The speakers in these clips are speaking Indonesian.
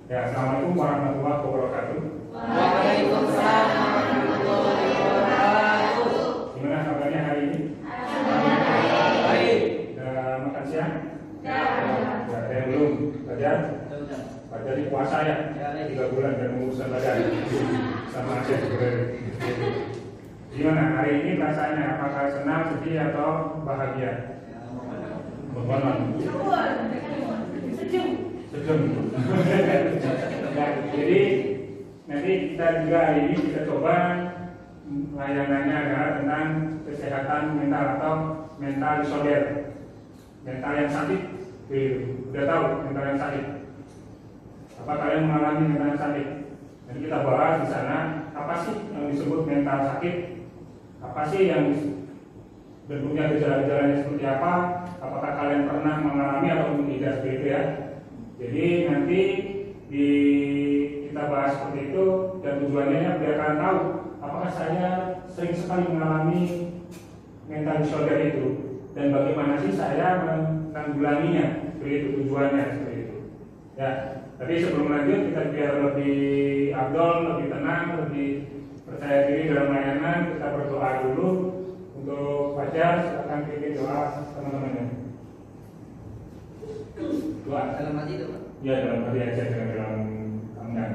Ya, assalamualaikum warahmatullahi wabarakatuh. Waalaikumsalam warahmatullahi wabarakatuh. Gimana kabarnya hari ini? Baik. Udah makan siang? Ya. Ya, saya belum. Belajar? Belajar di puasa ya? 3 bulan dan mengurusan badan. Sama aja sebenarnya. Gimana hari ini rasanya? Apakah senang, sedih, atau bahagia? Berwarna. Sejuk. Nah, jadi nanti kita juga hari ini kita coba layanannya adalah tentang kesehatan mental atau mental disorder, mental yang sakit. Udah tahu mental yang sakit? Apa kalian mengalami mental yang sakit? Nanti kita bahas di sana apa sih yang disebut mental sakit, apa sih yang bentuknya, gejala-gejalanya seperti apa, apakah kalian pernah mengalami atau tidak seperti itu ya. Jadi nanti kita bahas seperti itu dan tujuannya biar kalian tahu apakah saya sering sekali mengalami mental disorder itu dan bagaimana sih saya menanggulanginya. Seperti itu tujuannya, seperti itu. Ya, tapi sebelum lanjut kita biar lebih afdol, lebih tenang, lebih percaya diri dalam layanan, kita berdoa dulu untuk Fajar. Silakan pilih doa teman-temannya. Doa Dalam hati itu, Pak. ya, dalam hati aja, jangan dalam tangan.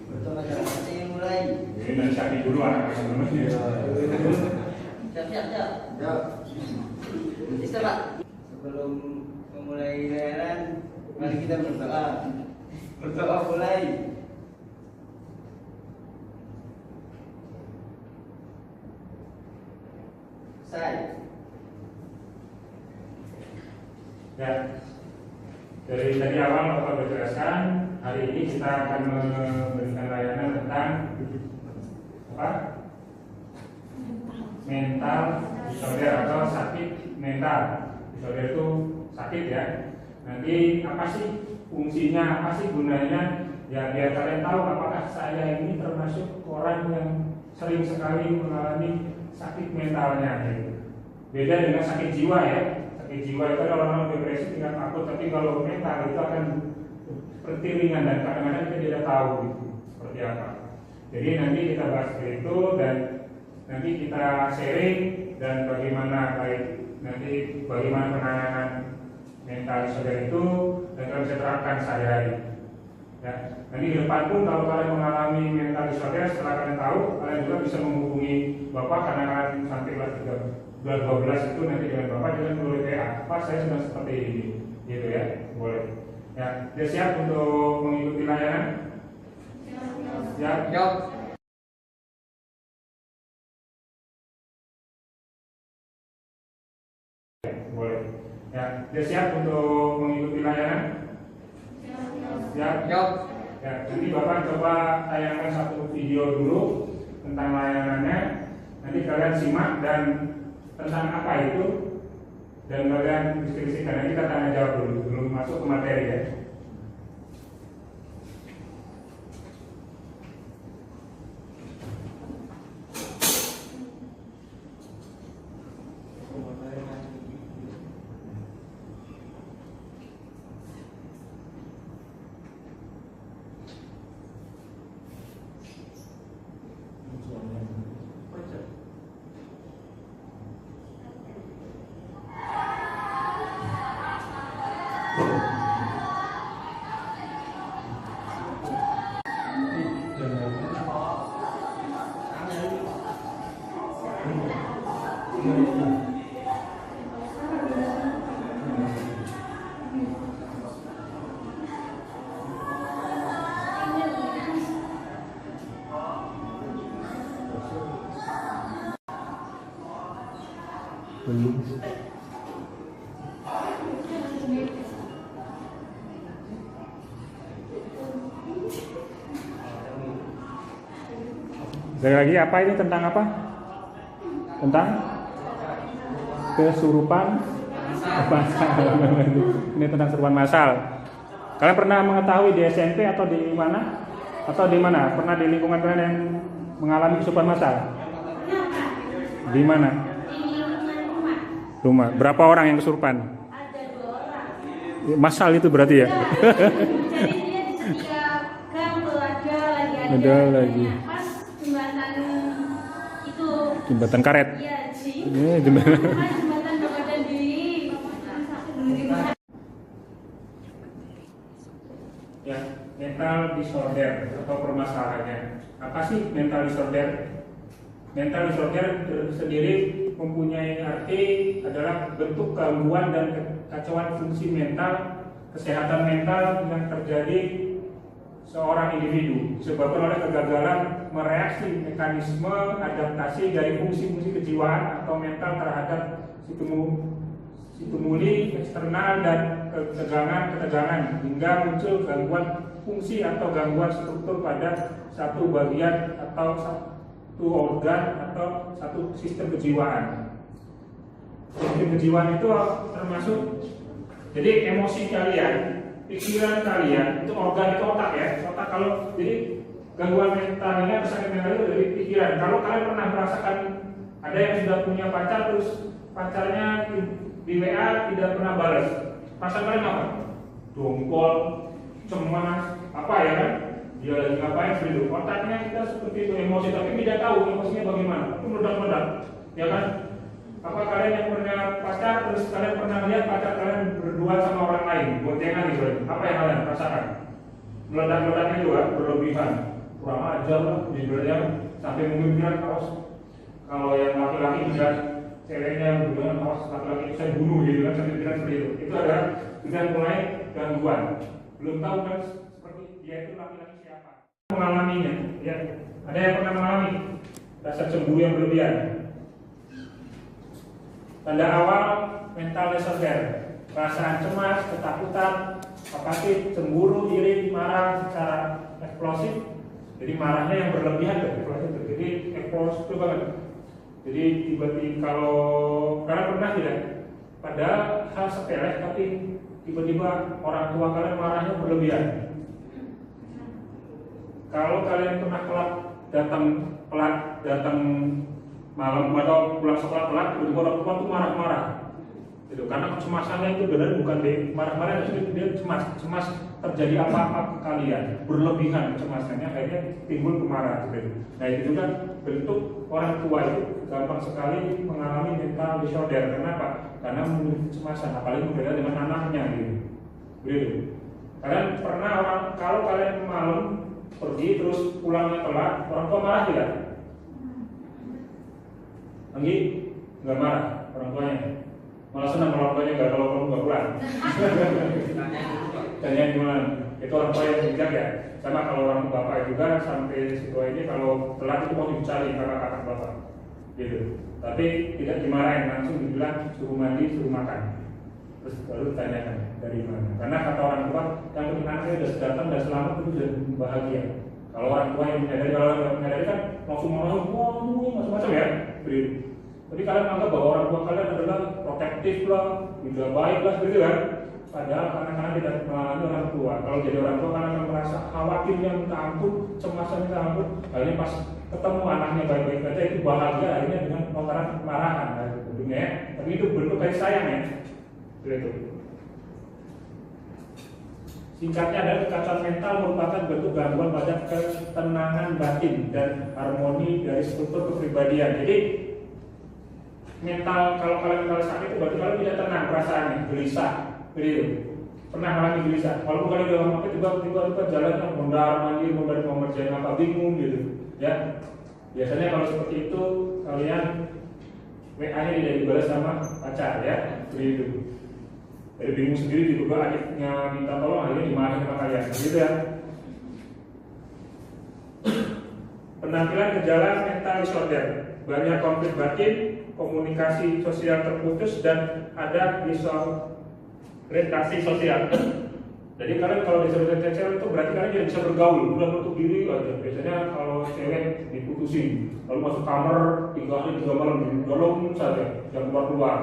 Betul aja. Hati yang mulai. Ini dari Syakir dulu anak teman-temannya. Siap. Ya. Bisa, Pak. Sebelum memulai layanan, mari kita berdoa. Berdoa mulai. Ya, dari tadi awal Bapak berjelaskan, hari ini kita akan memberikan layanan tentang apa? Mental disorder atau sakit mental. Disorder itu sakit ya. Nanti apa sih fungsinya, apa sih gunanya? Ya biar kalian tahu apakah saya ini termasuk orang yang sering sekali mengalami sakit mentalnya gitu. Beda dengan sakit jiwa ya. Sakit jiwa itu adalah orang depresi tingkat akut, tapi kalau mental itu akan seperti ringan dan kadang-kadang kita tidak tahu gitu, seperti apa. Jadi nanti kita bahas itu dan nanti kita sharing dan bagaimana baik nanti bagaimana penanganan mental disorder itu dan kalau bisa terapkan sehari-hari. Ya, nanti di depan pun kalau kalian mengalami mental disorder, setelah kalian tahu, kalian juga bisa menghubungi Bapak karena kalian sampai kelas 12 itu nanti dengan Bapak dengan melalui WA. Pak, saya sedang seperti ini, gitu ya, boleh. Ya, sudah siap untuk mengikuti layanan? Siap. Boleh. Ya, sudah siap untuk mengikuti layanan? Siap. Ya, nanti Bapak coba tayangkan satu video dulu tentang layanannya. Nanti kalian simak dan tentang apa itu dan kalian diskusikan. Nanti kita tanya jawab dulu sebelum masuk ke materi ya. Sekali lagi, apa ini tentang apa? Tentang kesurupan masal. Ini tentang kesurupan masal. Kalian pernah mengetahui di SMP atau di mana? Atau di mana? Pernah di lingkungan kalian yang mengalami kesurupan masal? Di mana? Rumah. Berapa orang yang kesurupan? Ada 2 orang. Masal itu berarti ya? Jadi dia ketika gang tuh ada Ada lagi. pas jembatan itu Jembatan karet. iya sih Jembatan. pas jembatan Babadan di jembatan Ya, mental disorder atau permasalahannya. Apa sih mental disorder? Mental disorder sendiri mempunyai arti adalah bentuk gangguan dan kekacauan fungsi mental, kesehatan mental yang terjadi seorang individu disebabkan oleh kegagalan mereaksi mekanisme adaptasi dari fungsi-fungsi kejiwaan atau mental terhadap stimuli eksternal dan ketegangan hingga muncul gangguan fungsi atau gangguan struktur pada satu bagian atau satu organ atau satu sistem kejiwaan. Sistem kejiwaan itu termasuk jadi emosi kalian, pikiran kalian, itu organ itu otak ya. Otak kalau jadi gangguan mentalnya atau sakit mental itu dari pikiran. Kalau kalian pernah merasakan ada yang sudah punya pacar terus pacarnya di WA tidak pernah balas, perasaan kalian apa? Dongkol, cemas, apa ya kan? Dia lagi ngapain sendiri? Otaknya kita seperti itu emosi, tapi tidak tahu emosinya bagaimana. Itu meledak-meledak, ya kan? Apa kalian yang punya pacar terus kalian pernah lihat pacar kalian berdua sama orang lain, boncengan gitu? Apa yang kalian rasakan? Meledak-meledaknya juga berlebihan, kurang ajar lah, judulnya sampai memikirkan kalau yang laki-laki juga ceweknya berdua awas laki-laki saya bunuh gitu kan, sampai pikiran seperti itu. Itu adalah sudah mulai gangguan. Belum tahu kan seperti dia itu laki-laki siapa. Mengalaminya, ya. Ada yang pernah mengalami rasa cemburu yang berlebihan. Tanda awal mental disorder, perasaan cemas, ketakutan, apatis, cemburu, iri, marah secara eksplosif. Jadi marahnya yang berlebihan dari eksplosif. Jadi eksplosif itu banget. Jadi tiba-tiba kalau kalian pernah tidak pada hal sepele tapi tiba-tiba orang tua kalian marahnya berlebihan. Kalau kalian pernah datang malam atau pulang sekolah telat, tiba-tiba orang tua itu marah-marah. Gitu. Karena kecemasannya itu benar bukan marah-marah, dia cemas terjadi apa-apa ke kalian, berlebihan kecemasannya akhirnya timbul kemarahan. Gitu. Nah itu juga bentuk orang tua itu gampang sekali mengalami mental disorder. Kenapa? Karena memiliki kecemasan, apalagi berbeda dengan anaknya gitu. Begitu. Kalian pernah kalau kalian malam pergi terus pulangnya telat, orang tua marah tidak? Anggi? Nggak marah orang tuanya. Malah senang orang tuanya nggak kalau kamu nggak pulang. Tanya gimana? Itu orang tua yang bijak ya. Sama kalau orang bapak juga sampai situ ini kalau telat itu mau dicari kakak-kakak bapak, gitu. Tapi tidak dimarahin, langsung dibilang suruh mandi, suruh makan. Terus baru tanyakan dari mana. Karena kata orang tua yang penting anaknya sudah datang dan selamat itu sudah bahagia. Kalau orang tua yang menyadari, kalau yang menyadari kan langsung marah, wah ini macam-macam ya. Begitu. Jadi kalian anggap bahwa orang tua kalian adalah protektif lah, juga baik lah, gitu kan? Padahal anak-anak tidak mengalami orang tua. Kalau jadi orang tua kan akan merasa khawatirnya minta ampun, cemasnya minta ampun. Akhirnya pas ketemu anaknya baik-baik saja itu bahagia akhirnya dengan lontaran kemarahan, tentunya ya. Tapi itu bentuk kasih sayang ya. Begitu. Singkatnya adalah kekacauan mental merupakan bentuk gangguan pada ketenangan batin dan harmoni dari struktur kepribadian. Jadi mental, kalau kalian mental sakit itu berarti kalian tidak tenang perasaannya, gelisah, begitu. Pernah alami gelisah. Kalau kalian dalam waktu tiba-tiba jalannya mondar-mandir, mau ngerjain apa bingung gitu, ya. Biasanya kalau seperti itu kalian WA-nya tidak dibalas sama pacar, ya, begitu. Dari bingung sendiri juga adiknya minta tolong, akhirnya dimarahin sama kalian, gitu ya. Penampilan gejala mental disorder, banyak konflik batin, komunikasi sosial terputus, dan ada disorientasi sosial. Jadi kalian kalau disorientasi sosial itu berarti kalian tidak bisa bergaul, udah menutup diri aja. Biasanya kalau cewek diputusin, lalu masuk kamar 3 hari 3 malam di dalam saja, jangan keluar,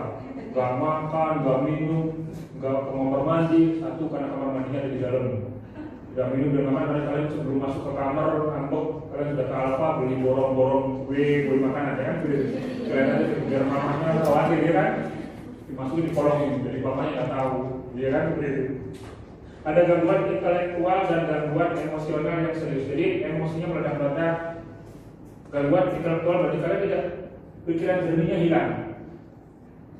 nggak makan, nggak minum, nggak ke kamar mandi. Satu karena kamar mandinya ada di dalam. Udah minum dan makan, karena kalian sebelum masuk ke kamar ngambek, kalian sudah ke Alfa beli borong-borong kue, beli makanan ya kan, kalian aja biar mamanya khawatir ya kan, dimasukin di kolong ini, jadi bapaknya nggak tahu, ya kan begitu. ada gangguan intelektual dan gangguan emosional yang serius. Jadi emosinya meledak-meledak. Gangguan intelektual berarti kalian tidak, pikiran jernihnya hilang.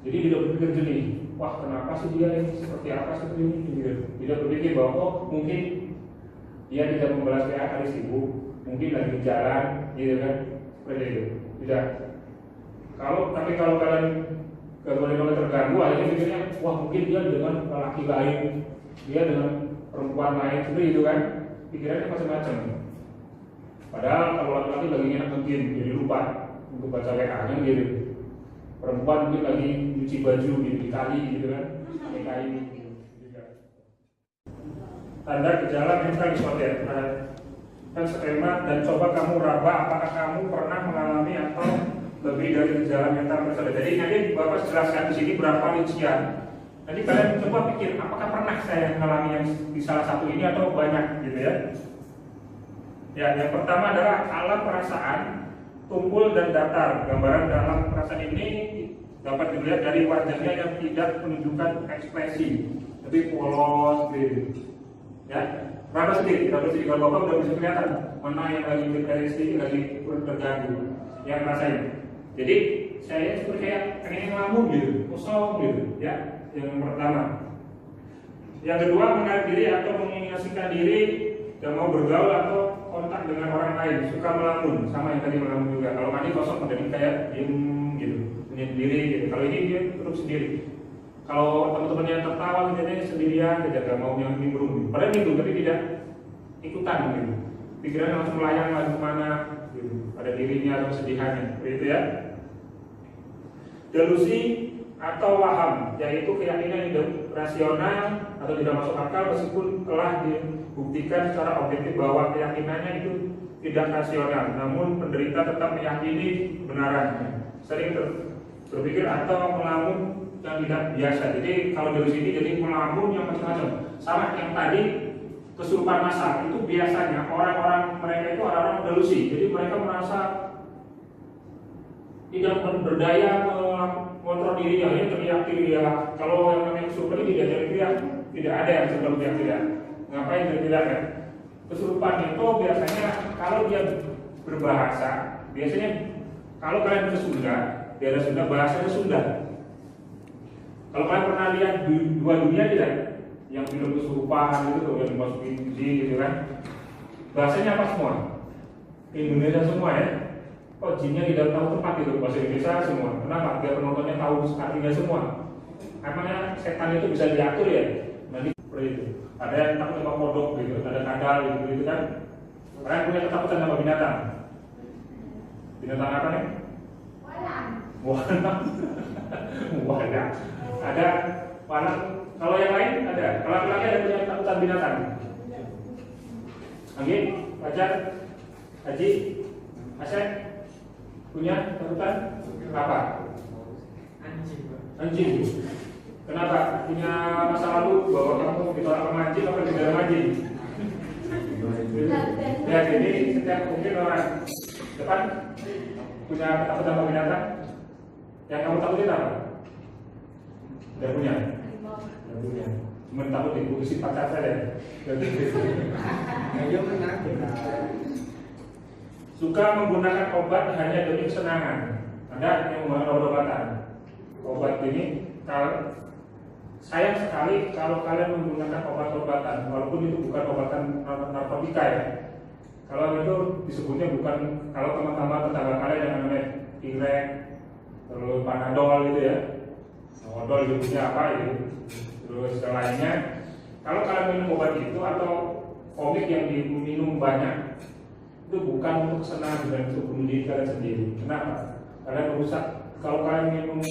Jadi tidak berpikir jernih. Wah, kenapa sih dia ini seperti apa seperti ini? Gitu. Tidak berpikir bahwa oh mungkin dia tidak membalas WA hari sibuk, mungkin lagi di jalan, gitu kan? Seperti itu. Tidak. Tapi kalau kalian gangguan terganggu, akhirnya pikirnya, wah mungkin dia dengan laki lain, dia dengan perempuan lain, seperti itu kan? Pikirannya macam-macam. Padahal kalau laki-laki lagi enak mungkin jadi lupa untuk baca WA-nya gitu. Perempuan mungkin lagi nyuci baju gitu di kali gitu kan, di kali gitu. Tanda gejala mental disorder. Dan skema dan coba kamu raba apakah kamu pernah mengalami atau lebih dari gejala mental disorder. Jadi nanti Bapak jelaskan di sini berapa rincian. Nanti kalian coba pikir apakah pernah saya mengalami yang di salah satu ini atau banyak gitu ya. Ya, yang pertama adalah alam perasaan tumpul dan datar. Gambaran dalam perasaan ini dapat dilihat dari wajahnya yang tidak menunjukkan ekspresi, lebih polos gitu. Ya, raba sedikit kalau Bapak udah bisa kelihatan mana yang lagi depresi, lagi terganggu, yang rasain. Jadi saya seperti kayak pengen ngelamun gitu, kosong gitu, ya. Yang pertama. Yang kedua, menarik diri atau menginginkan diri dan mau bergaul atau kontak dengan orang lain, suka melamun, sama yang tadi melamun juga. Kalau tadi kosong, jadi kayak diem gitu, sendiri gitu. Kalau ini dia terus sendiri. Kalau teman-temannya tertawa gitu, sendirian, tidak mau yang nimbrung. Padahal itu, tapi tidak ikutan gitu. Pikirannya langsung melayang lagi kemana gitu. Pada dirinya atau kesedihannya, begitu ya. Delusi atau waham, yaitu keyakinan yang rasional atau tidak masuk akal meskipun telah dibuktikan secara objektif bahwa keyakinannya itu tidak rasional, namun penderita tetap meyakini kebenarannya. Sering berpikir atau melamun yang tidak biasa. Jadi kalau dari sini jadi melamun yang macam-macam. Sama yang tadi kesurupan massal itu biasanya orang-orang mereka itu orang-orang delusi. Jadi mereka merasa tidak berdaya mengontrol dirinya, ini teriak-teriak. Kalau yang namanya kesurupan ini tidak teriak, tidak ada yang sebelum teriak. Ngapain teriak ya? Kesurupan itu biasanya kalau dia berbahasa, biasanya kalau kalian ke Sunda, daerah Sunda bahasanya Sunda. Kalau kalian pernah lihat dua dunia tidak? Yang film kesurupan itu tuh yang dimasukin gitu kan? Bahasanya apa semua? Indonesia semua ya. Oh, jinnya tidak tahu tempat itu, bahasa Indonesia semua. Kenapa? Biar penontonnya tahu artinya semua. Emangnya setan itu bisa diatur ya? Nanti seperti itu. Ada yang takut sama kodok gitu, ada kadal gitu kan. Kalian punya ketakutan sama binatang? Binatang apa nih? Walang. Walang. Ada walang. Kalau yang lain ada. Kalau laki-laki ada punya ketakutan binatang? Oke, Fajar, Haji, Asep, punya ketakutan apa? Anjing. Kenapa? Punya masa lalu bahwa kamu ditolak sama anjing apa tidak sama anjing? Ya, jadi setiap mungkin orang depan punya ketakutan sama binatang. Yang kamu takutin apa? Tidak punya. Tidak punya. Cuma takut diputusin pacar saja. Suka menggunakan obat hanya demi kesenangan. Anda yang menggunakan obat-obatan. Obat ini sayang sekali kalau kalian menggunakan obat-obatan, walaupun itu bukan obatan narkotika ya. Kalau itu disebutnya bukan, kalau teman-teman tetangga kalian yang namanya Pirek, terus Panadol gitu ya. Panadol disebutnya apa gitu. Terus yang lainnya, kalau kalian minum obat itu atau komik yang diminum banyak, itu bukan untuk senang dan untuk bunuh diri kalian sendiri. Kenapa? Kalian merusak. Kalau kalian minum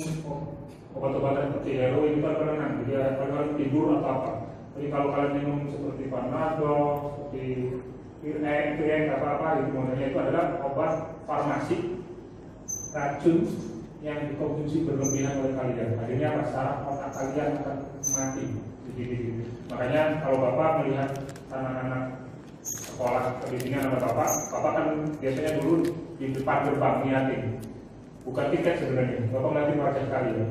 obat-obatan seperti heroin itu kan dia kalian tidur atau apa. Jadi kalau kalian minum seperti Panadol, seperti Pirek apa-apa itu modelnya itu adalah obat farmasi racun yang dikonsumsi berlebihan oleh kalian. Akhirnya saraf otak kalian akan mati. Makanya kalau Bapak melihat anak-anak sekolah pendidikan sama Bapak kan biasanya dulu di depan gerbang niatin, bukan tiket sebenarnya. Bapak ngeliatin wajah kalian,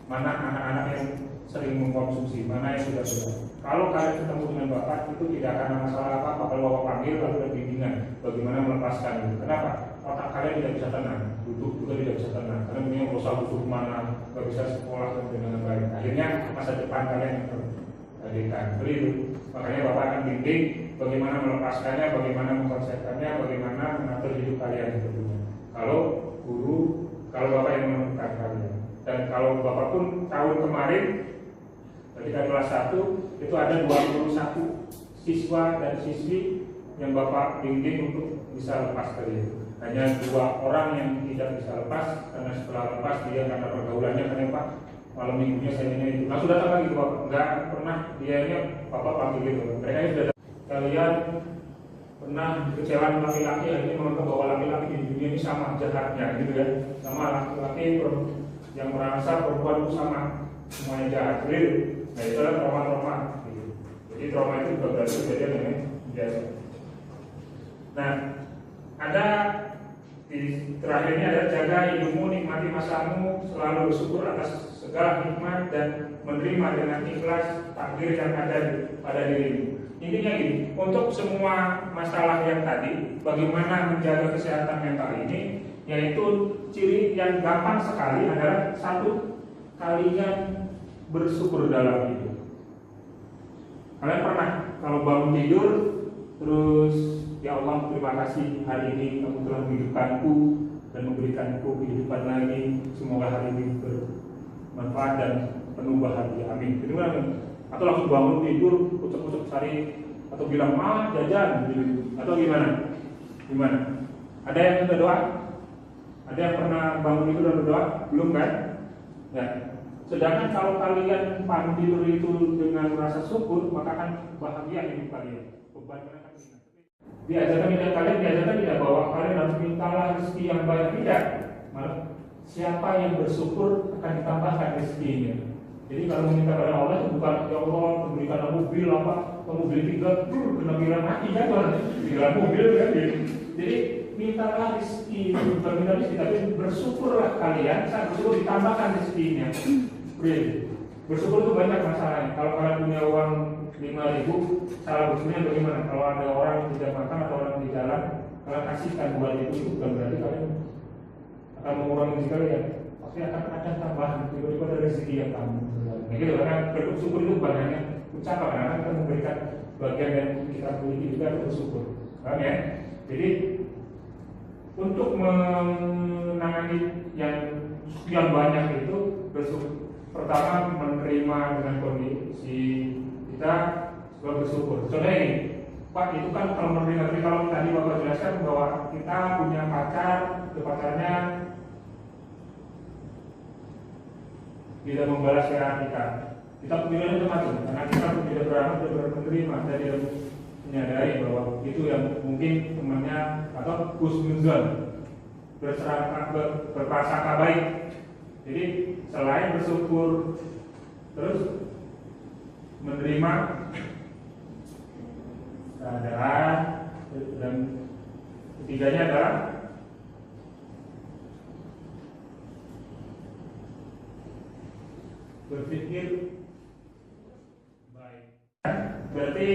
mana anak-anak yang sering mengkonsumsi, mana yang sudah berat. Kalau kalian ketemu dengan bapak itu tidak akan ada masalah apa-apa. Kalau bapak panggil lalu ada bimbingan bagaimana melepaskan itu. Kenapa? Otak kalian tidak bisa tenang, duduk juga tidak bisa tenang. Kalian punya berusaha duduk mana, nggak bisa sekolah dengan baik. Akhirnya masa depan kalian yang terjadikan. Seperti itu. Makanya bapak akan bimbing bagaimana melepaskannya, bagaimana mengkonsepkannya, bagaimana mengatur hidup kalian sebetulnya. Kalau guru, kalau bapak yang menemukan kalian. Dan kalau bapak pun tahun kemarin ketika kelas 1 itu ada 21 siswa dan siswi yang bapak bimbing untuk bisa lepas dari itu. Hanya 2 orang yang tidak bisa lepas karena setelah lepas dia karena pergaulannya kenapa malam minggunya saya itu langsung datang lagi ke bapak, nggak pernah dianya bapak panggil gitu. Mereka ini sudah kalian pernah kecewaan laki-laki akhirnya menganggap bahwa laki-laki di dunia ini sama jahatnya gitu ya, sama laki-laki yang merasa perempuan itu sama semuanya jahat gitu. Nah itu adalah trauma-trauma gitu. Jadi trauma itu juga berarti kejadian yang biasa. Nah ada di terakhirnya ada jaga hidupmu, nikmati masamu, selalu bersyukur atas segala nikmat dan menerima dengan ikhlas takdir yang ada pada dirimu. Intinya gini, untuk semua masalah yang tadi, bagaimana menjaga kesehatan mental ini, yaitu ciri yang gampang sekali adalah satu, kalian bersyukur dalam hidup. Kalian pernah kalau bangun tidur terus ya Allah terima kasih hari ini kamu telah menghidupkanku dan memberikanku kehidupan lagi, semoga hari ini bermanfaat dan penuh bahagia, amin. Itu kan? Atau langsung bangun tidur ucap-ucap cari atau bilang jajan gitu. Atau gimana? Ada yang sudah doa? Ada yang pernah bangun tidur dan berdoa? Belum kan? Ya. Sedangkan kalau kalian bangun tidur itu dengan rasa syukur, maka akan bahagia hidup kalian. Beban kalian akan ringan. Diajarkan tidak bahwa kalian harus mintalah rezeki yang banyak, tidak. Malah siapa yang bersyukur akan ditambahkan rezekinya. Jadi kalau meminta pada Allah itu bukan ya Allah memberikan mobil apa, kamu beli 3 kena bilang mati kan, bilang mobil kan. Jadi mintalah rezeki, bukan minta rezeki, tapi bersyukurlah kalian. Saat bersyukur ditambahkan rezekinya. Bersyukur itu banyak masalahnya. Kalau kalian punya uang 5.000, salah bersyukurnya bagaimana? Kalau ada orang yang tidak makan atau orang di jalan, kalian kasihkan buat itu bukan berarti kalian akan mengurangi rezeki kalian. Pasti akan ada tambahan, tiba-tiba ada rezeki yang kamu. Nah gitu, karena bersyukur itu banyaknya ucapan, karena kita memberikan bagian yang kita miliki juga bersyukur. Paham ya? Jadi untuk menangani yang banyak itu bersyukur. Pertama menerima dengan kondisi kita sebagai bersyukur. Contohnya ini, Pak itu kan kalau menerima, tapi kalau tadi Bapak jelaskan bahwa kita punya pacar, pacarnya tidak membalas WA kita. Kita pilihannya macam-macam, karena kita tidak berani menerima dan tidak menyadari bahwa itu yang mungkin temannya atau husnuzon berprasangka baik. Jadi selain bersyukur terus menerima keadaan, dan ketiganya adalah berpikir baik. Berarti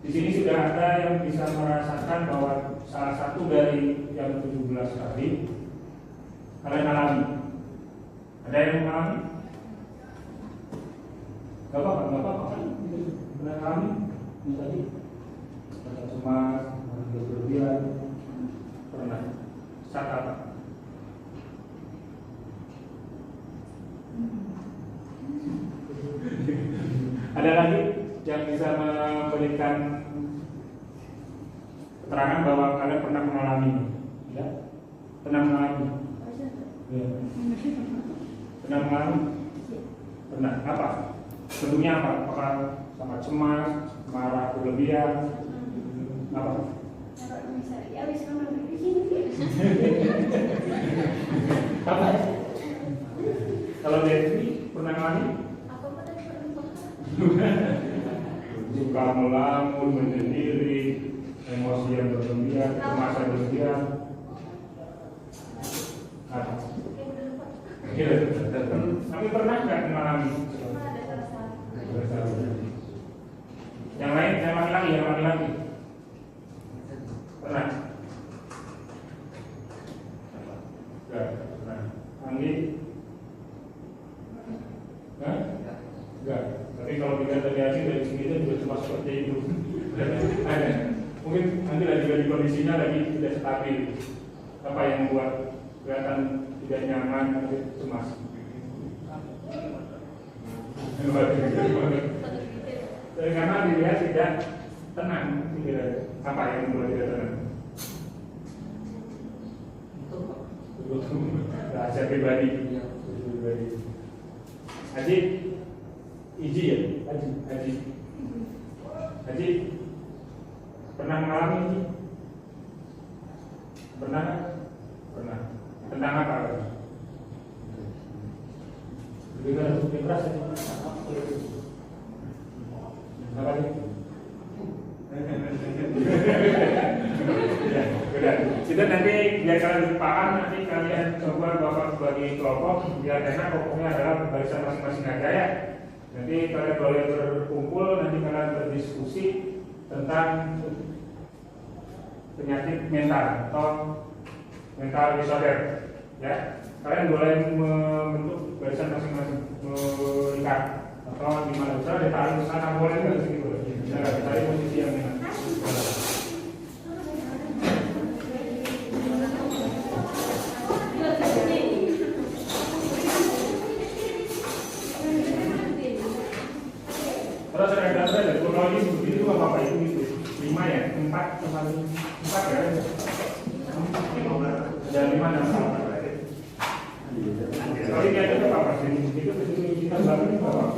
di sini sudah ada yang bisa merasakan bahwa salah satu dari yang 17 tadi kalian alami. Ada yang mengalami? Gak apa-apa kan? Pernah alami? Tadi rasa cemas, berlebihan, pernah. Saat apa? Ada lagi yang bisa memberikan keterangan bahwa kalian pernah mengalami? Ya? Pernah mengalami? Ya. Pernah mengalami? Pernah. Apa? Bentuknya apa? Apakah sangat cemas, marah, berlebihan? Apa? Apa? Kalau Devi pernah mengalami? Suka melamun, menyendiri, emosi yang berlebihan, cemas yang berlebihan. Tapi pernah nggak mengalami? Ini? Hah? Enggak. Tapi kalau dilihat dari hasil dari sini itu juga cuma seperti itu. Ada. Mungkin nanti lagi dari kondisinya lagi tidak stabil. Apa yang membuat kelihatan tidak nyaman, cemas? Karena dilihat tidak tenang, apa yang membuat tidak tenang? Rahasia pribadi. Haji, Iji ya, Haji, pernah mengalami ini? Pernah? Tentang apa? Juga lebih keras ya? Apa sih? Ya, sudah nanti biar kalian paham, nanti kalian coba bapak bagi kelompok, biar enak pokoknya adalah barisan masing-masing aja ya. Nanti kalian boleh berkumpul, nanti kalian berdiskusi tentang penyakit mental atau mental disorder, ya. Kalian boleh membentuk barisan masing-masing, mengikat atau di mana bisa ditarik ke sana boleh nggak sih boleh. Bisa ditarik posisi yang enak. Terus ada kalau ini itu apa itu 5 ya 4 ya ada 5 dan 4. Kalau ini ada apa sih itu kita bangun apa?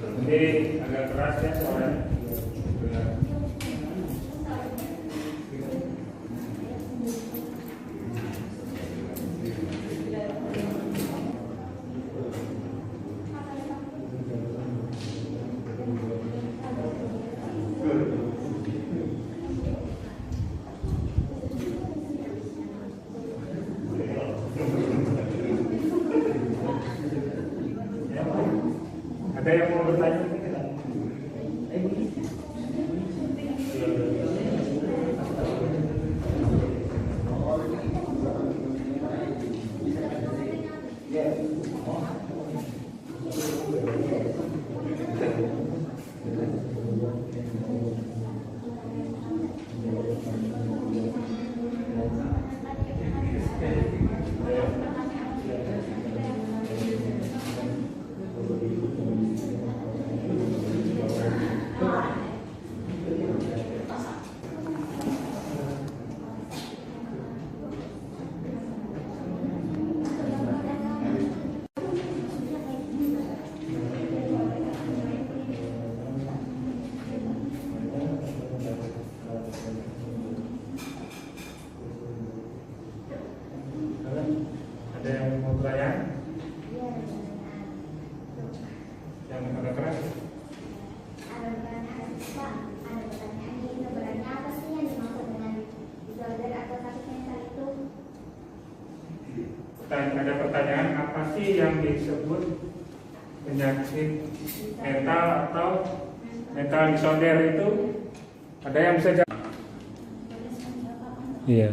Nanti agak keras ya suaranya. Ada yang mau bertanya? ada pertanyaan, apa sih yang disebut penyakit mental atau mental disorder itu? Ada yang bisa jawab? Iya,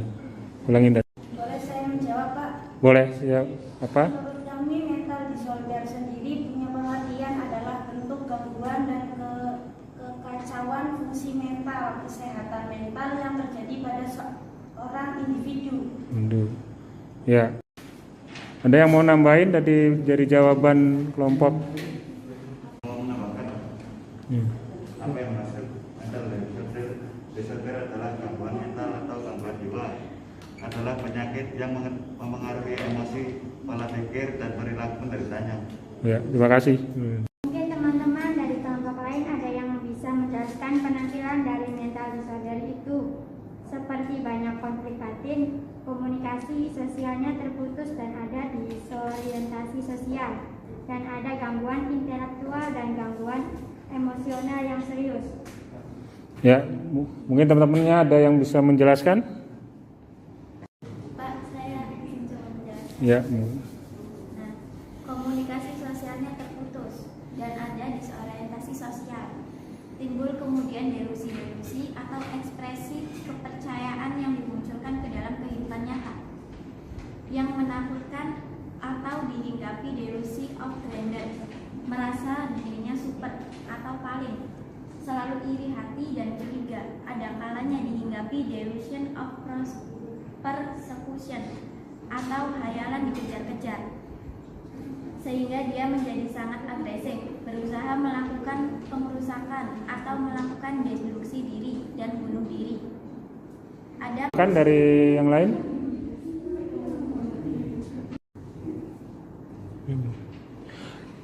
ulangin dah. Boleh saya menjawab, Pak? Boleh, siap. Apa? Menurut kami mental disorder sendiri punya pengertian adalah bentuk gangguan dan kekacauan fungsi mental, kesehatan mental yang terjadi pada seorang individu. Ya. Ada yang mau nambahin dari jawaban kelompok? Mau menambahkan apa yang masuk mental disorder adalah gangguan mental atau gangguan jiwa, adalah penyakit yang mempengaruhi emosi, pola pikir dan perilaku penderitanya. Ya, terima kasih. Mungkin teman-teman dari kelompok lain ada yang bisa menjelaskan penampilan dari mental disorder itu, seperti banyak konflik batin, komunikasi sosialnya terputus dan ada disorientasi sosial, dan ada gangguan intelektual dan gangguan emosional yang serius. Ya, mungkin teman-temannya ada yang bisa menjelaskan? Pak, saya ingin coba menjelaskan. Ya. Nah, komunikasi sosialnya terputus dan ada disorientasi sosial. Timbul kemudian delusi-delusi atau ekspresi kepercayaan yang dimunculkan ke dalam kehidupan nyata, yang menakutkan atau dihinggapi delusi of grandeur, merasa dirinya super atau paling, selalu iri hati dan curiga. Ada kalanya dihinggapi delusion of persecution atau hayalan dikejar-kejar, sehingga dia menjadi sangat agresif, berusaha melakukan pengerusakan atau melakukan destruksi diri dan bunuh diri. Ada Kan dari yang lain?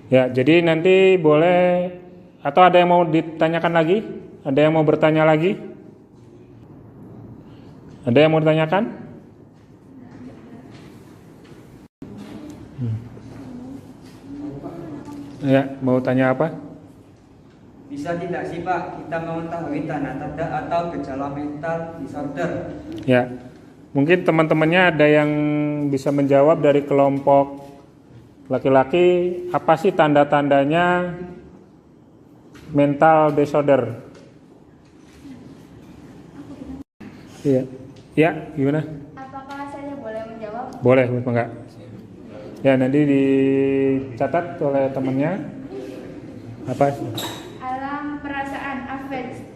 Ya, jadi nanti boleh, atau ada yang mau ditanyakan lagi? Ada yang mau bertanya lagi? Ada yang mau ditanyakan? Ya, mau tanya apa? Bisa tidak sih Pak kita mengetahui tanda-tanda atau gejala mental disorder? Ya, mungkin teman-temannya ada yang bisa menjawab dari kelompok laki-laki, apa sih tanda-tandanya mental disorder? Iya, ya, gimana? Apakah saya boleh menjawab? Boleh, enggak? Ya, nanti dicatat oleh temannya. Apa? Alam perasaan afek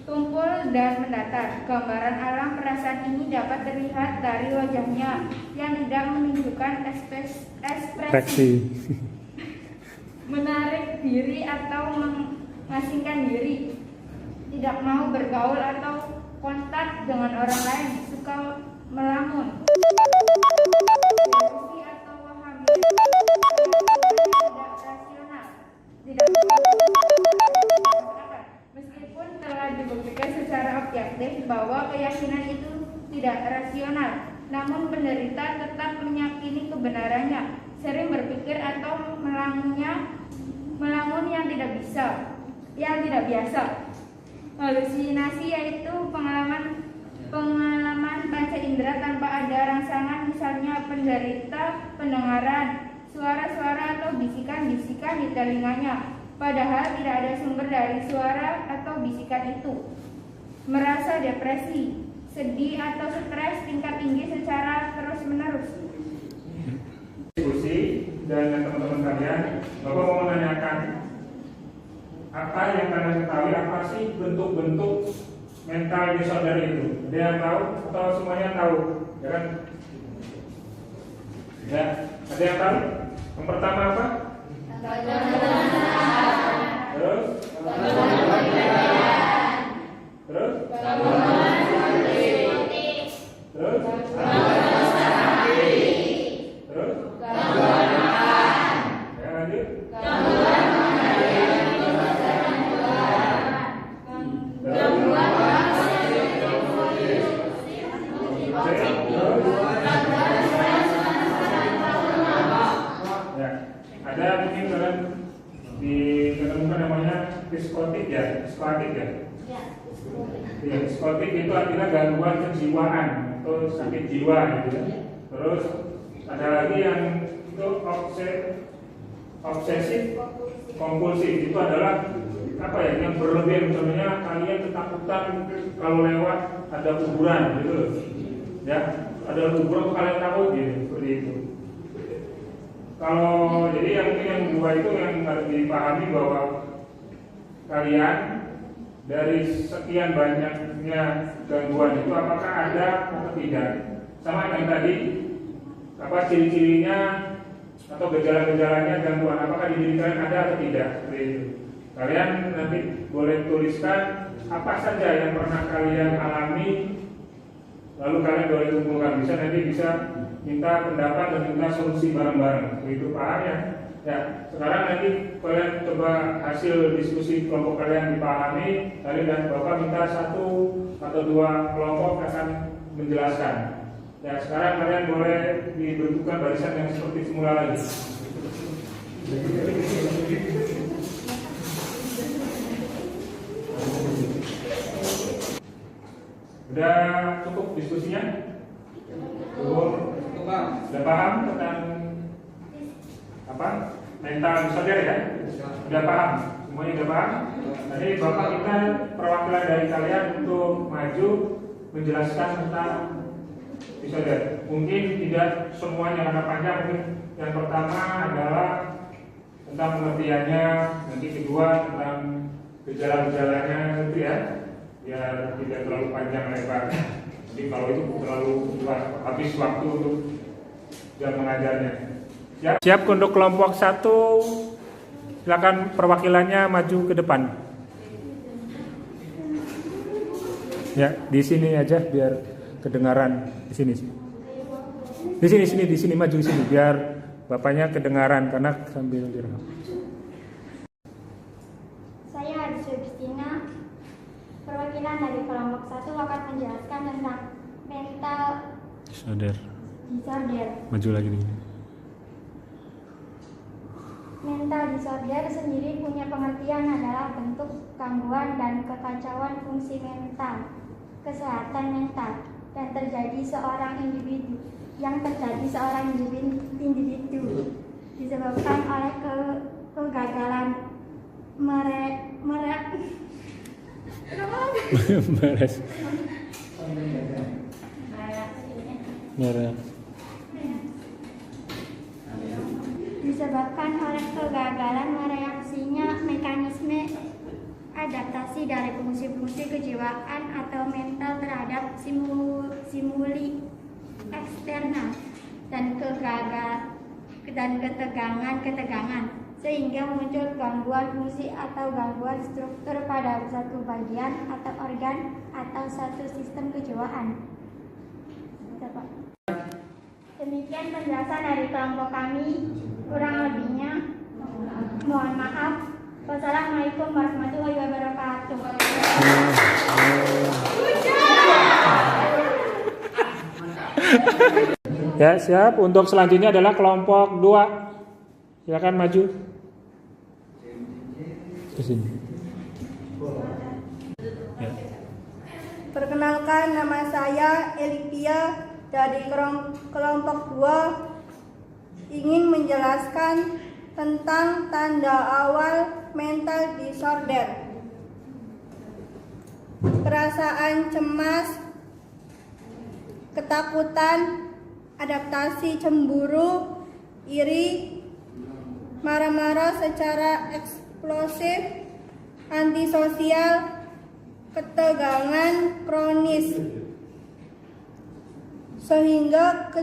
tumpul dan mendatar. Gambaran alam perasaan ini dapat terlihat dari wajahnya yang tidak menunjukkan ekspresi menarik diri atau mengasingkan diri, tidak mau bergaul atau kontak dengan orang lain, suka melamun, delusi atau waham, tidak rasional, tidak meskipun telah dibuktikan secara objektif bahwa keyakinan itu tidak rasional, namun penderita tetap meyakini kebenarannya, sering berpikir atau melamun yang tidak biasa. Halusinasi yaitu pengalaman panca indera tanpa ada rangsangan, misalnya penderita pendengaran suara-suara atau bisikan-bisikan di telinganya, padahal tidak ada sumber dari suara atau bisikan itu. Merasa depresi, sedih atau stres tingkat tinggi secara terus-menerus. Diskusi dengan teman-teman kalian, Bapak mau menanyakan apa yang kalian ketahui, apa sih bentuk-bentuk mental disorder itu? Ada yang tahu atau semuanya tahu? Ya kan? Ya, ada yang tahu? Yang pertama apa? Terus? Terus? Terus? Terus? Ya, lanjut. Ya, ada mungkin kalian ditemukan namanya psikotik ya, psikotik ya. Ya, psikotik itu artinya gangguan kejiwaan atau sakit jiwa gitu ya. Terus Ada lagi yang itu obsesif kompulsif, itu adalah apa ya, yang berlebihan. Contohnya kalian ketakutan kalau lewat ada kuburan gitu loh. Ya, ada kuburan kalian takut gitu, seperti itu. Kalau jadi yang mungkin yang dua itu yang harus dipahami bahwa kalian dari sekian banyaknya gangguan itu apakah ada atau tidak. Sama yang tadi, apa ciri-cirinya atau gejala-gejalanya gangguan, apakah di diri kalian ada atau tidak, seperti itu. Kalian nanti boleh tuliskan apa saja yang pernah kalian alami, lalu kalian boleh kumpulkan. Bisa nanti bisa minta pendapat dan minta solusi bareng-bareng. Begitu paham ya? Ya, sekarang nanti kalian coba hasil diskusi kelompok kalian dipahami, tadi dan Bapak minta 1 atau 2 kelompok akan menjelaskan. Ya, sekarang kalian boleh dibentukkan barisan yang seperti semula lagi. Udah cukup diskusinya? Cukup? Sudah paham tentang apa? Mental disorder ya? Sudah paham? Semuanya sudah paham? Jadi Bapak kita perwakilan dari kalian untuk maju menjelaskan tentang disorder. Mungkin tidak semuanya karena panjang. Mungkin yang pertama adalah tentang pengertiannya, nanti kedua tentang gejala-gejalanya itu ya, biar tidak terlalu panjang lebar. Jadi kalau itu terlalu habis waktu untuk jam mengajarnya. Siap untuk kelompok 1, silakan perwakilannya maju ke depan. Ya, di sini aja biar kedengaran. Di sini maju di sini biar bapaknya kedengaran karena sambil direkam. Saya Adi Sugustina, perwakilan dari kelompok 1 akan menjelaskan tentang mental disorder. Maju lagi nih. Mental disorder sendiri punya pengertian adalah bentuk gangguan dan kekacauan fungsi mental, kesehatan mental yang terjadi seorang individu disebabkan oleh kegagalan mereaksinya mekanisme adaptasi dari fungsi-fungsi kejiwaan atau mental terhadap stimuli eksternal dan ketegangan sehingga muncul gangguan fungsi atau gangguan struktur pada satu bagian atau organ atau satu sistem kejiwaan. Demikian penjelasan dari kelompok kami. Kurang lebihnya mohon maaf. Wassalamualaikum warahmatullahi wabarakatuh. Ya, siap. Untuk selanjutnya adalah kelompok 2. Silakan maju. Ke sini. Ya. Perkenalkan, nama saya Elivia dari kelompok 2 ingin menjelaskan tentang tanda awal mental disorder. Perasaan cemas, ketakutan, adaptasi cemburu, iri, marah-marah secara eksplosif, antisosial, ketegangan kronis, sehingga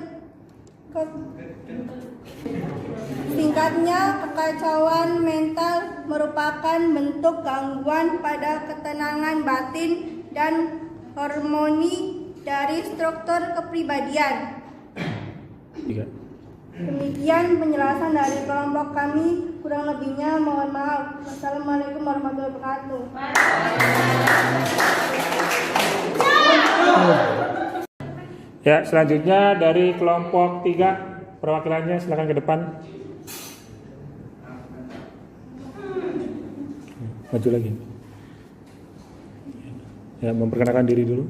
singkatnya, kekacauan mental merupakan bentuk gangguan pada ketenangan batin dan harmoni dari struktur kepribadian. Demikian penjelasan dari kelompok kami. Kurang lebihnya mohon maaf. Wassalamualaikum warahmatullahi wabarakatuh. Ya, selanjutnya dari kelompok 3, perwakilannya silakan ke depan. Maju lagi. Ya, memperkenalkan diri dulu.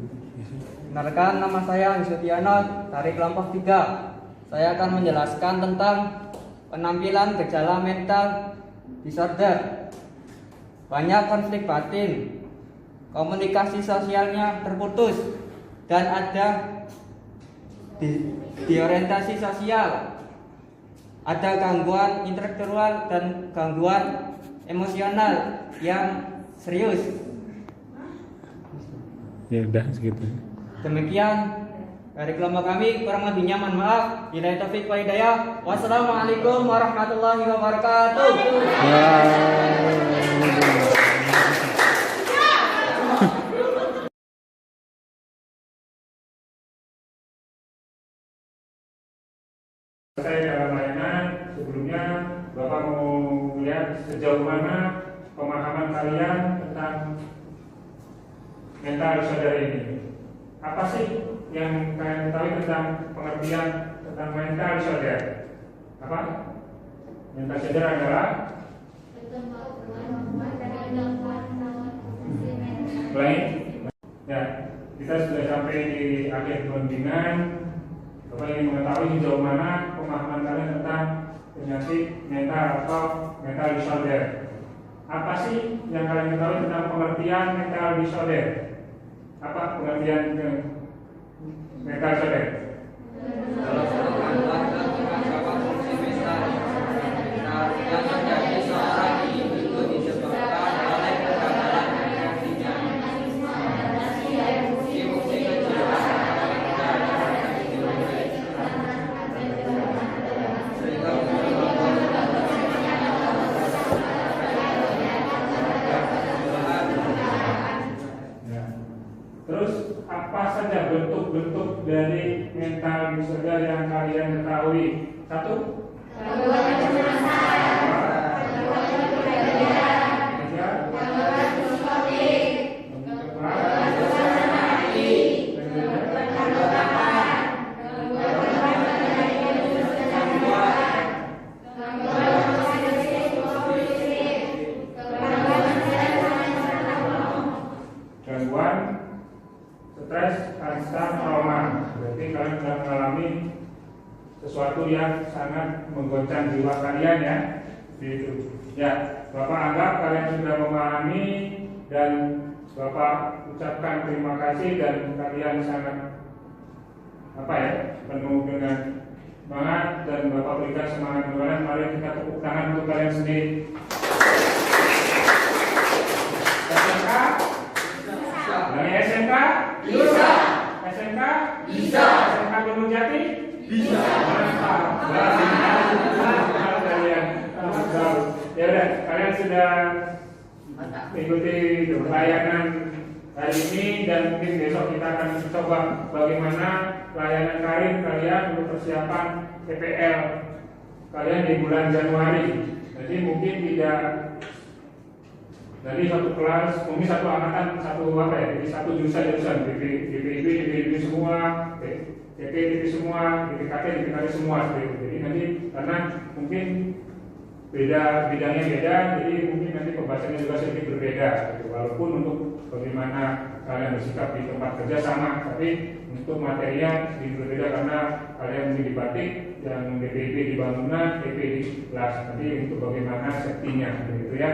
Perkenalkan, nama saya Yusutiana dari kelompok 3. Saya akan menjelaskan tentang penampilan gejala mental disorder. Banyak konflik batin, komunikasi sosialnya terputus, dan ada diorientasi sosial. Ada gangguan intelektual dan gangguan emosional yang serius. Ya udah segitu. Demikian dari kelompok kami, kurang lebihnya mohon maaf. Billahi taufiq wal hidayah. Wassalamualaikum warahmatullahi wabarakatuh. Saya dalam layanan sebelumnya Bapak mau lihat sejauh mana pemahaman kalian tentang mental disorder ini. Apa sih yang kalian ketahui tentang pengertian tentang mental disorder? Apa? Mental disorder adalah baik. Ya, kita sudah sampai di akhir pembimbingan. Bapak ingin mengetahui sejauh mana pemahaman kalian tentang penyakit mental atau mental disorder. Apa sih yang kalian ketahui tentang pengertian mental disorder? Apa pengertian mental disorder? Gangguan fungsi mental yang menjadi seorang individu disebabkan oleh kegagalan reaksinya. Fungsi kejiwaan Terus apa saja bentuk-bentuk dari mental disorder yang kalian ketahui? Satu, Gangguan kecemasan, gangguan kepribadian, gangguan psikotik, gangguan suasana hati, gangguan keluargaan, gangguan kendali kesehatan, gangguan obsesif-kompulsif, gangguan gangguan stres pasca trauma. Berarti kalian sudah mengalami sesuatu yang sangat menggoncang jiwa kalian ya. Gitu. Ya, Bapak anggap kalian sudah memahami dan Bapak ucapkan terima kasih dan kalian sangat penuh dengan semangat dan Bapak berikan semangat kalian. Mari kita tepuk tangan untuk kalian sendiri. SMK? SMK? Bisa. SMK? Bisa. SMK Gunung Jati? Bisa. Mantap. Ya udah, kalian sudah mengikuti layanan hari ini dan mungkin besok kita akan coba bagaimana layanan karir kalian untuk persiapan PPL kalian di bulan Januari. Jadi mungkin tidak dari satu kelas, mungkin satu angkatan, jadi satu jurusan, DPIB semua, DPIB semua, DPKT semua, jadi nanti karena mungkin bidangnya beda, jadi mungkin nanti pembahasannya juga sedikit berbeda, gitu. Walaupun untuk bagaimana kalian bersikap di tempat kerja sama, tapi untuk materinya sedikit berbeda karena kalian mungkin di batik, yang DPIB di bangunan, DP di kelas, nanti untuk bagaimana safety-nya, begitu ya.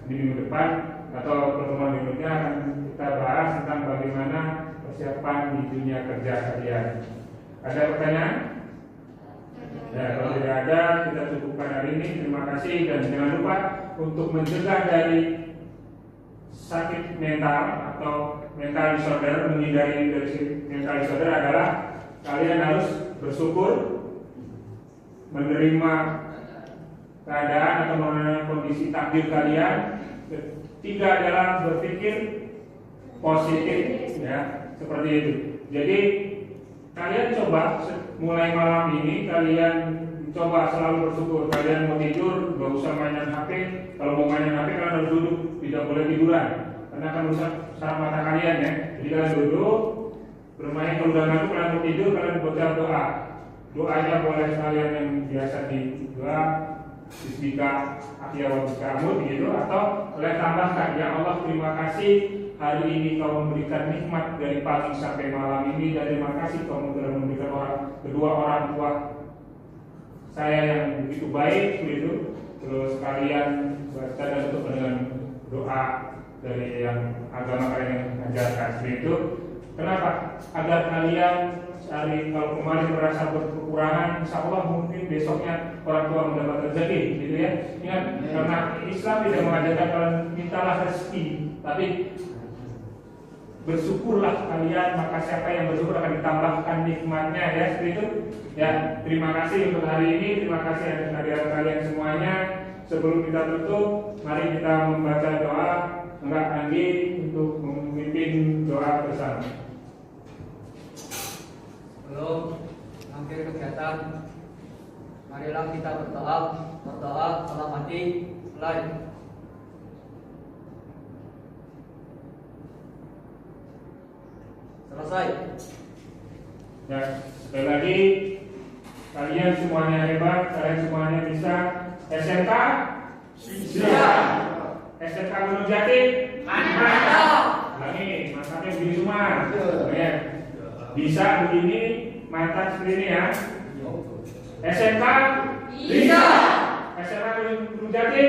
Di minggu depan atau pertemuan berikutnya akan kita bahas tentang bagaimana persiapan di dunia kerja kalian. Ada pertanyaan? Ya, kalau tidak ada, kita cukupkan hari ini. Terima kasih dan jangan lupa untuk mencegah dari sakit mental atau mental disorder, menghindari dari mental disorder adalah kalian harus bersyukur, menerima keadaan atau menerima kondisi takdir kalian. Ketiga adalah berpikir positif, ya, seperti itu. Jadi kalian coba mulai malam ini kalian coba selalu bersyukur. Kalian mau tidur, gak usah mainan HP. Kalau mau mainan HP kalian harus duduk, tidak boleh tiduran, karena akan rusak saraf mata kalian ya. Jadi kalian duduk, bermain. Kalau udah ngantuk kalian mau tidur, kalian baca doa. Doanya boleh kalian yang biasa di doa Bismika Akhiyawat Kamu gitu, atau kalian tambahkan, ya Allah terima kasih hari ini kau memberikan nikmat dari pagi sampai malam ini, dan terima kasih kau telah memberikan kedua orang tua saya yang begitu baik begitu, terus kalian baca dan tutup dengan doa dari yang agama kalian yang ajarkan seperti itu. Kenapa? Agar kalian cari, kalau kemarin merasa berkekurangan, insya Allah mungkin besoknya orang tua mendapat rezeki, gitu ya. Ingat, karena Islam tidak mengajarkan kalian mintalah rezeki, tapi bersyukurlah kalian, maka siapa yang bersyukur akan ditambahkan nikmatnya, ya seperti itu. Ya, terima kasih untuk hari ini, terima kasih atas kehadiran kalian semuanya. Sebelum kita tutup, mari kita membaca doa. Enggak Andi untuk memimpin doa bersama. Sebelum akhir kegiatan, marilah kita berdoa dalam hati mulai. Selesai. Ya, sekali lagi kalian semuanya hebat, kalian semuanya bisa. SMK siap. SMK Gunung Jati mantap. Lagi mantapnya begini semua. Ya. Bisa begini mantap seperti ini ya. SMK bisa. SMK Gunung Jati